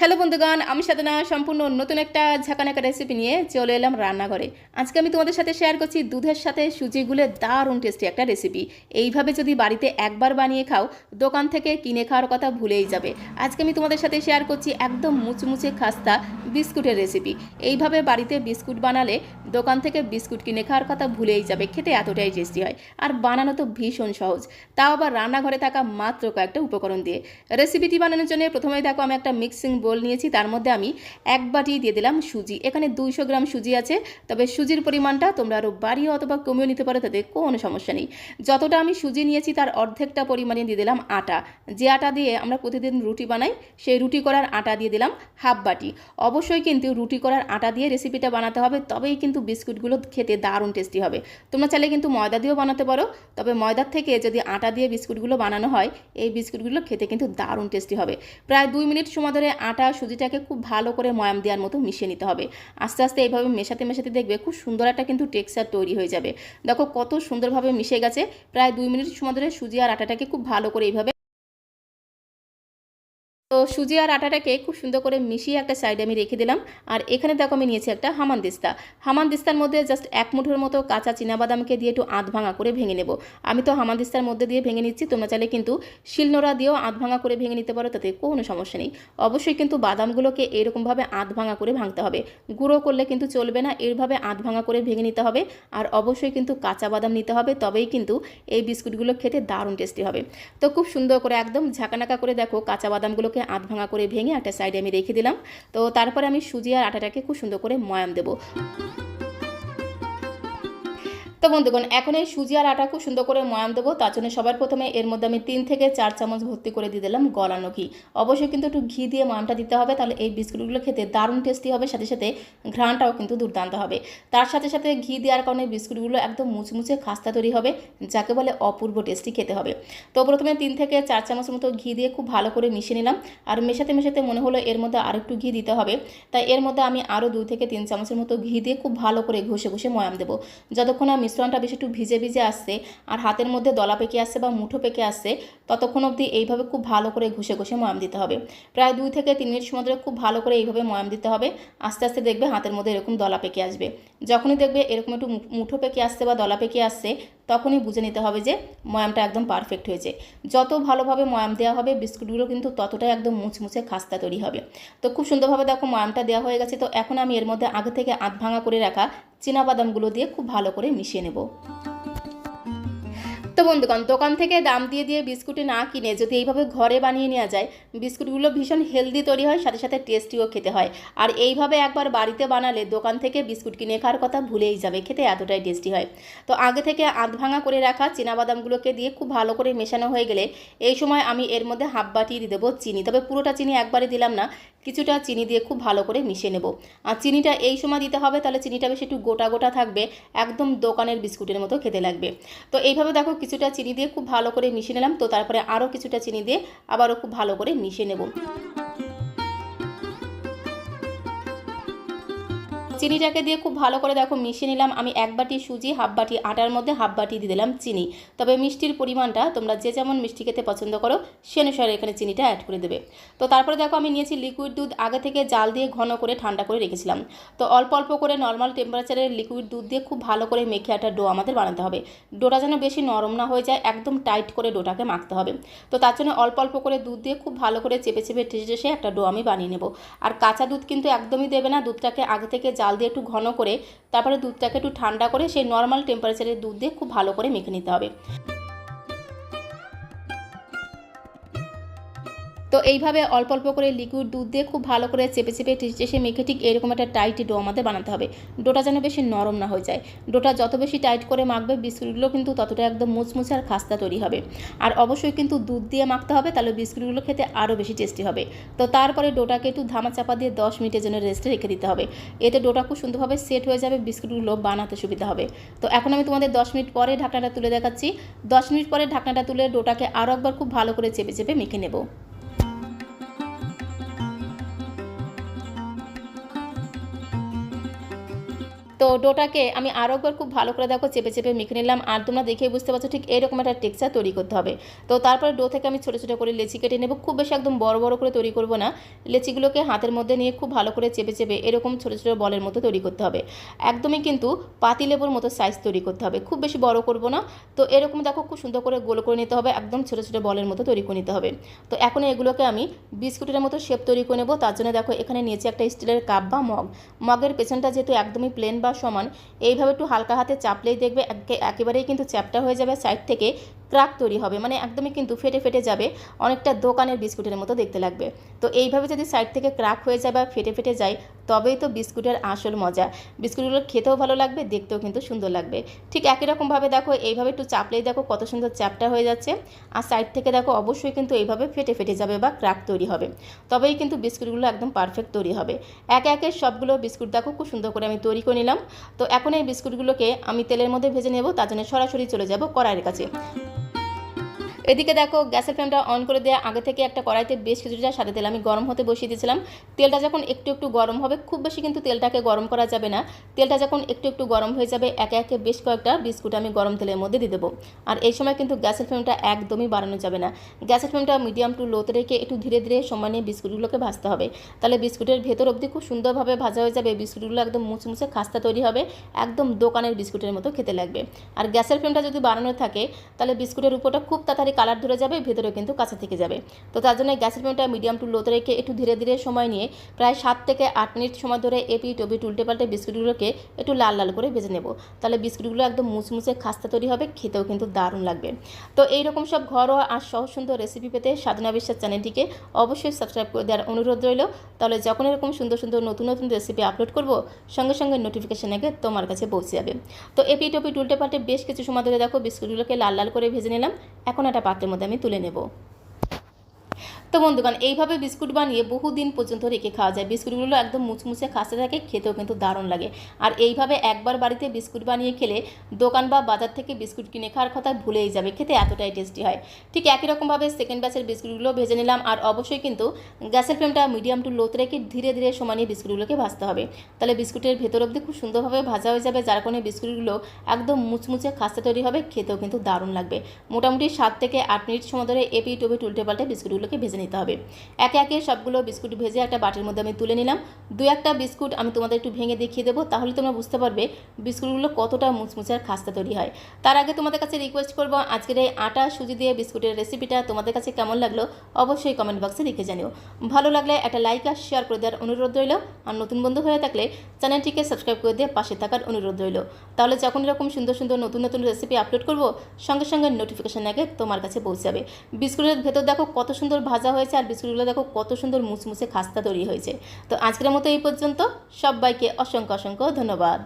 Hello বন্ধুগণ, আমি সাধনা সম্পূর্ণ নতুন একটা ঝাঁকানাকা রেসিপি নিয়ে চলে এলাম রান্নাঘরে। আজকে আমি তোমাদের সাথে শেয়ার করছি দুধের সাথে সুজি গুলে দারুণ টেস্টি একটা রেসিপি। এইভাবে যদি বাড়িতে একবার বানিয়ে খাও, দোকান থেকে কিনে খাওয়ার কথা ভুলেই যাবে। আজকে আমি তোমাদের সাথে শেয়ার করছি একদম মুচমুচে খাস্তা বিস্কুটের রেসিপি। এইভাবে বাড়িতে বিস্কুট বানালে দোকান থেকে বিস্কুট কিনে খাওয়ার কথা ভুলেই যাবে। খেতে এতটাই টেস্টি হয়, আর বানানো তো ভীষণ সহজ, তাও আবার রান্নাঘরে থাকা মাত্র কয়েকটা উপকরণ দিয়ে। রেসিপিটি বানানোর জন্য প্রথমেই দেখো আমি একটা মিক্সিং বোল নিয়েছি, তার মধ্যে আমি এক বাটি দিয়ে দিলাম সুজি। এখানে 200 গ্রাম সুজি আছে, তবে সুজির পরিমাণটা তোমরা আরও বাড়িয়ে অথবা কমিয়ে নিতে পারো, তাতে কোনো সমস্যা নেই। যতটা আমি সুজি নিয়েছি তার অর্ধেকটা পরিমাণে দিয়ে দিলাম আটা। যে আটা দিয়ে আমরা প্রতিদিন রুটি বানাই, সেই রুটি করার আটা দিয়ে দিলাম হাফ বাটি। অবশ্যই কিন্তু রুটি করার আটা দিয়ে রেসিপিটা বানাতে হবে, তবেই কিন্তু বিস্কুটগুলো খেতে দারুণ টেস্টি হবে। তোমরা চাইলে কিন্তু ময়দা দিয়েও বানাতে পারো, তবে ময়দার থেকে যদি আটা দিয়ে বিস্কুটগুলো বানানো হয়, এই বিস্কুটগুলো খেতে কিন্তু দারুণ টেস্টি হবে। প্রায় 2 মিনিট সময় ধরে আটা সুজিটাকে খুব ভালো করে ময়াম দেওয়ার মতো মিশিয়ে নিতে হবে। আস্তে আস্তে এইভাবে মেশাতে মেশাতে দেখবে খুব সুন্দর একটা কিন্তু টেক্সচার তৈরি হয়ে যাবে। দেখো কত সুন্দরভাবে মিশে গেছে। প্রায় 2 মিনিট সময় ধরে সুজি আর আটাটাকে খুব ভালো করে এইভাবে তো সুজি আর আটাটাকে খুব সুন্দর করে মিশিয়ে একটা সাইডে আমি রেখে দিলাম। আর এখানে দেখো আমি নিয়েছি একটা হামানদিস্তা। হামানদিস্তার মধ্যে জাস্ট 1 মুঠোর মতো কাঁচা চীনাবাদামকে দিয়ে একটু আধ ভাঙা করে ভেঙে নেব। আমি তো হামানদিস্তার মধ্যে দিয়ে ভেঙে নিচ্ছি, তোমরা চাইলে কিন্তু শিলনোড়া দিয়েও আধ ভাঙা করে ভেঙে নিতে পারো, তাতে কোনো সমস্যা নেই। অবশ্যই কিন্তু বাদামগুলোকে এরকমভাবে আধ ভাঙা করে ভাঙতে হবে, গুঁড়ো করলে কিন্তু চলবে না, এইভাবে আধ ভাঙা করে ভেঙে নিতে হবে। আর অবশ্যই কিন্তু কাঁচা বাদাম নিতে হবে, তবেই কিন্তু এই বিস্কুটগুলো খেতে দারুণ টেস্টি হবে। তো খুব সুন্দর করে একদম ঝাঁকানাকা করে দেখো কাঁচা বাদামগুলোকে আধ ভাঙা করে ভেঙে একটা সাইডে আমি রেখে দিলাম। তো তারপরে আমি সুজি আর আটাটাকে খুব সুন্দর করে ময়াম দেবো। তো বন্ধুগণ, এখন এই সুজি আর আটা খুব সুন্দর করে ময়াম দেবো। তার জন্য সবার প্রথমে এর মধ্যে আমি 3 থেকে 4 চামচ ভর্তি করে দিয়ে দিলাম গলানো ঘি। অবশ্যই কিন্তু একটু ঘি দিয়ে ময়ামটা দিতে হবে, তাহলে এই বিস্কুটগুলো খেতে দারুণ টেস্টি হবে, সাথে সাথে ঘ্রাণটাও কিন্তু দুর্দান্ত হবে। তার সাথে সাথে ঘি দেওয়ার কারণে বিস্কুটগুলো একদম মুচমুচে খাস্তা তৈরি হবে, যাকে বলে অপূর্ব টেস্টি খেতে হবে। তো প্রথমে 3 থেকে 4 চামচ মতো ঘি দিয়ে খুব ভালো করে মিশিয়ে নিলাম। আর মেশাতে মেশাতে মনে হলো এর মধ্যে আরও একটু ঘি দিতে হবে, তাই এর মধ্যে আমি আরও 2 থেকে 3 চামচের মতো ঘি দিয়ে খুব ভালো করে ঘষে ঘষে ময়াম দেবো। যতক্ষণ মিশ্রণটা বেশি একটু ভিজে ভিজে আসছে আর হাতের মধ্যে দলা পেকে আসছে বা মুঠো পেকে আসছে, ততক্ষণ অবধি এইভাবে খুব ভালো করে ঘষে ঘষে ময়াম দিতে হবে। প্রায় 2 থেকে 3 মিনিট সময় ধরে খুব ভালো করে এইভাবে ময়াম দিতে হবে। আস্তে আস্তে দেখবে হাতের মধ্যে এরকম দলা পেকে আসবে। যখনই দেখবে এরকম একটু মুঠো পেকে আসছে বা দলা পেকে আসছে, তখনই বুঝে নিতে হবে যে ময়ামটা একদম পারফেক্ট হয়েছে। যত ভালোভাবে ময়াম দেওয়া হবে বিস্কুটগুলো কিন্তু ততটাই একদম মুচমুচে খাস্তা তৈরি হবে। তো খুব সুন্দরভাবে দেখো ময়ামটা দেওয়া হয়ে গেছে। তো এখন আমি এর মধ্যে আগে থেকে আধ ভাঙা করে রাখা চীনাবাদামগুলো দিয়ে খুব ভালো করে মিশিয়ে নেব। তো বন্ধুগণ, দোকান থেকে দাম দিয়ে দিয়ে বিস্কুট না কিনে যদি এইভাবে ঘরে বানিয়ে নেওয়া যায়, বিস্কুটগুলো ভীষণ হেলদি তৈরি হয়, সাথে সাথে টেস্টিও খেতে হয়। আর এইভাবে একবার বাড়িতে বানালে দোকান থেকে বিস্কুট কিনে খাওয়ার কথা ভুলেই যাবে, খেতে এতটাই টেস্টি হয়। তো আগে থেকে আধ ভাঙা করে রাখা চীনাবাদামগুলোকে দিয়ে খুব ভালো করে মেশানো হয়ে গেলে এই সময় আমি এর মধ্যে হাফ বাটি দিয়ে দেবো চিনি। তবে পুরোটা চিনি একবারে দিলাম না, কিছুটা চিনি দিয়ে খুব ভালো করে মিশিয়ে নেব। আর চিনিটা এই সময় দিতে হবে, তাহলে চিনিটা বেশ একটু গোটা গোটা থাকবে, একদম দোকানের বিস্কুটের মতো খেতে লাগবে। তো এইভাবে দেখো কিছুটা চিনি দিয়ে খুব ভালো করে মিশিয়ে নিলাম। তো তারপরে আরও কিছুটা চিনি দিয়ে আবারও খুব ভালো করে মিশিয়ে নেব। চিনিটাকে দিয়ে খুব ভালো করে দেখো মিশিয়ে নিলাম। আমি 1 বাটি সুজি হাফ বাটি আটার মধ্যে হাফ বাটি দিয়ে দিলাম চিনি। তবে মিষ্টির পরিমাণটা তোমরা যে যেমন মিষ্টি খেতে পছন্দ করো সে অনুসারে এখানে চিনিটা অ্যাড করে দেবে। তো তারপরে দেখো আমি নিয়েছি লিকুইড দুধ, আগে থেকে জাল দিয়ে ঘন করে ঠান্ডা করে রেখেছিলাম। তো অল্প অল্প করে নর্মাল টেম্পারেচারের লিকুইড দুধ দিয়ে খুব ভালো করে মেখে একটা ডো আমাদের বানাতে হবে। ডোটা যেন বেশি নরম না হয়ে যায়, একদম টাইট করে ডোটাকে মাখতে হবে। তো তার জন্য অল্প অল্প করে দুধ দিয়ে খুব ভালো করে চেপে চেপে ঠেসে ঠেসে একটা ডো আমি বানিয়ে নেব। আর কাঁচা দুধ কিন্তু একদমই দেবে না, দুধটাকে আগে থেকে জাল দিয়ে একটু ঘন করে তারপরে দুধটাকে একটু ঠান্ডা করে সেই নর্মাল টেম্পারেচারের দুধ দিয়ে খুব ভালো করে মেখে নিতে হবে। তো এইভাবে অল্প অল্প করে লিকুইড দুধ দিয়ে খুব ভালো করে চেপে চেপে টেসে মেখে ঠিক এরকম একটা টাইট ডো আমাদের বানাতে হবে। ডোটা যেন বেশি নরম না হয়ে যায়। ডোটা যত বেশি টাইট করে মাখবে বিস্কুটগুলো কিন্তু ততটা একদম মুচমুচে আর খাস্তা তৈরি হবে। আর অবশ্যই কিন্তু দুধ দিয়ে মাখতে হবে, তাহলে বিস্কুটগুলো খেতে আরও বেশি টেস্টি হবে। তো তারপরে ডোটাকে একটু ধামা চাপা দিয়ে 10 মিনিটের জন্য রেস্টে রেখে দিতে হবে। এতে ডোটা খুব সুন্দরভাবে সেট হয়ে যাবে, বিস্কুটগুলো বানাতে সুবিধা হবে। তো এখন আমি তোমাদের 10 মিনিট পরে ঢাকনাটা তুলে দেখাচ্ছি। 10 মিনিট পরে ঢাকনাটা তুলে ডোটাকে আরও একবার খুব ভালো করে চেপে চেপে মেখে নেব। তো ডোটাকে আমি আরও একবার খুব ভালো করে দেখো চেপে চেপে মেখে নিলাম। আর তোমরা দেখেই বুঝতে পারছো ঠিক এরকম একটা টেক্সচার তৈরি করতে হবে। তো তারপরে ডো থেকে আমি ছোটো ছোটো করে লেচি কেটে নেব। খুব বেশি একদম বড় বড় করে তৈরি করব না, লেচিগুলোকে হাতের মধ্যে নিয়ে খুব ভালো করে চেপে চেপে এরকম ছোটো ছোটো বলের মতো তৈরি করতে হবে। একদমই কিন্তু পাতিলেবুর মতো সাইজ তৈরি করতে হবে, খুব বেশি বড় করব না। তো এরকম দেখো খুব সুন্দর করে গোল করে নিতে হবে, একদম ছোটো ছোটো বলের মতো তৈরি করে নিতে হবে। তো এখন এগুলোকে আমি বিস্কুটের মতো শেপ তৈরি করে নেব। তার জন্য দেখো এখানে নিয়েছি একটা স্টিলের কাপ বা মগের পেছনটা যেহেতু একদমই প্লেন বা সমান, এইভাবে একটু হালকা হাতে চাপলেই দেখবে একেবারেই কিন্তু চ্যাপটা হয়ে যাবে, সাইড থেকে ক্রাক তৈরি হবে, মানে একদমই কিন্তু ফেটে ফেটে যাবে, অনেকটা দোকানের বিস্কুটের মতো দেখতে লাগবে। তো এইভাবে যদি সাইড থেকে ক্রাক হয়ে যায় বা ফেটে ফেটে যায়, তবেই তো বিস্কুটের আসল মজা। বিস্কুটগুলো খেতেও ভালো লাগবে, দেখতেও কিন্তু সুন্দর লাগবে। ঠিক একই রকমভাবে দেখো এইভাবে একটু চাপলেই দেখো কত সুন্দর চ্যাপটা হয়ে যাচ্ছে। আর সাইড থেকে দেখো অবশ্যই কিন্তু এইভাবে ফেটে ফেটে যাবে বা ক্রাক তৈরি হবে, তবেই কিন্তু বিস্কুটগুলো একদম পারফেক্ট তৈরি হবে। একে একে সবগুলো বিস্কুট দেখো খুব সুন্দর করে আমি তৈরি করে নিলাম। তো এখন এই বিস্কুটগুলোকে আমি তেলের মধ্যে ভেজে নেব। তার জন্য সরাসরি চলে যাব কড়াইয়ের কাছে। এদিকে দেখো গ্যাসের ফ্লেমটা অন করে দেওয়া আগে থেকে একটা কড়াইতে বেশ কিছুটা সাদা তেল আমি গরম হতে বসিয়ে দিয়েছিলাম। তেলটা যখন একটু একটু গরম হবে, খুব বেশি কিন্তু তেলটাকে গরম করা যাবে না, তেলটা যখন একটু একটু গরম হয়ে যাবে একে একে বেশ কয়েকটা বিস্কুট আমি গরম তেলের মধ্যে দিয়ে দেবো। আর এই সময় কিন্তু গ্যাসের ফ্লেমটা একদমই বাড়ানো যাবে না, গ্যাসের ফ্লেমটা মিডিয়াম টু লোতে রেখে একটু ধীরে ধীরে সময় নিয়ে বিস্কুটগুলোকে ভাজতে হবে। তাহলে বিস্কুটের ভেতর অবধি খুব সুন্দরভাবে ভাজা হয়ে যাবে, বিস্কুটগুলো একদম মুচমুচে খাস্তা তৈরি হবে, একদম দোকানের বিস্কুটের মতো খেতে লাগবে। আর গ্যাসের ফ্লেমটা যদি বাড়ানো থাকে তাহলে বিস্কুটের উপরটা খুব তাড়াতাড়ি কালার ধরে যাবে, ভেতরে কিন্তু কাঁচা থেকে যাবে। তো তার জন্য গ্যাসের ফ্লেমটা মিডিয়াম টু লোতে রেখে একটু ধীরে ধীরে সময় নিয়ে প্রায় 7 থেকে 8 মিনিট সময় ধরে এপিট ওপিট উল্টে পাল্টে বিস্কুটগুলোকে একটু লাল লাল করে ভেজে নেব। তাহলে বিস্কুটগুলো একদম মুচমুচে খাস্তা তৈরি হবে, খেতেও কিন্তু দারুণ লাগবে। তো এইরকম সব ঘরোয়া আর সহজ সুন্দর রেসিপি পেতে সাধনা বিশ্বাস চ্যানেলটিকে অবশ্যই সাবস্ক্রাইব করে দেওয়ার অনুরোধ রইল। তাহলে যখন এরকম সুন্দর সুন্দর নতুন নতুন রেসিপি আপলোড করব, সঙ্গে সঙ্গে নোটিফিকেশন আগে তোমার কাছে পৌঁছে যাবে। তো এপিট ওপিট উল্টে পাল্টে বেশ কিছু সময় ধরে দেখো বিস্কুটগুলোকে লাল লাল করে ভেজে নিলাম। এখন একটা পাত্রের মধ্যে আমি তুলে নেব। তো বন্ধুগণ, এইভাবে বিস্কুট বানিয়ে বহুদিন পর্যন্ত রেখে খাওয়া যায়, বিস্কুটগুলো একদম মুচমুচে খাসতে থাকে, খেতেও কিন্তু দারুণ লাগে। আর এইভাবে একবার বাড়িতে বিস্কুট বানিয়ে খেলে দোকান বা বাজার থেকে বিস্কুট কিনে খাওয়ার কথা ভুলেই যাবে, খেতে এতটাই টেস্টি হয়। ঠিক একই রকমভাবে সেকেন্ড ব্যাচের বিস্কুটগুলো ভেজে নিলাম। আর অবশ্যই কিন্তু গ্যাসের ফ্লেমটা মিডিয়াম টু লোতে রেখে ধীরে ধীরে সমানে বিস্কুটগুলোকে ভাজতে হবে। তাহলে বিস্কুটের ভেতর অবধি খুব সুন্দরভাবে ভাজা হয়ে যাবে, যার কারণে বিস্কুটগুলো একদম মুচমুচে খাসতে তৈরি হবে, খেতেও কিন্তু দারুণ লাগবে। মোটামুটি 7 থেকে 8 মিনিট সময় ধরে এপিট ওপিট উল্টে পাল্টে বিস্কুটগুলোকে ভেজে নিতে হবে। একে একে সবগুলো বিস্কুট ভেজে একটা বাটির মধ্যে আমি তুলে নিলাম। দু একটা বিস্কুট আমি তোমাদের একটু ভেঙে দেখিয়ে দেবো, তাহলে তোমরা বুঝতে পারবে বিস্কুটগুলো কতটা মুচমুচে আর খাস্তা তৈরি হয়। তার আগে তোমাদের কাছে রিকোয়েস্ট করবো, আজকের এই আটা সুজি দিয়ে বিস্কুটের রেসিপিটা তোমাদের কাছে কেমন লাগলো অবশ্যই কমেন্ট বক্সে লিখে জানিও। ভালো লাগলে একটা লাইক আর শেয়ার করে দেওয়ার অনুরোধ রইল। আর নতুন বন্ধু হয়ে থাকলে চ্যানেলটিকে সাবস্ক্রাইব করে দিয়ে পাশে থাকার অনুরোধ রইল। তাহলে যখন এরকম সুন্দর সুন্দর নতুন নতুন রেসিপি আপলোড করবো, সঙ্গে সঙ্গে নোটিফিকেশন আগে তোমার কাছে পৌঁছে যাবে। বিস্কুটের ভেতর দেখো কত সুন্দর ভাজা হয়েছে, আর বিস্কুটগুলো দেখো কত সুন্দর মুচমুচে খাস্তা তৈরি হয়েছে। তো আজকের মতো এই পর্যন্ত, সবাইকে অসংখ্য অসংখ্য ধন্যবাদ।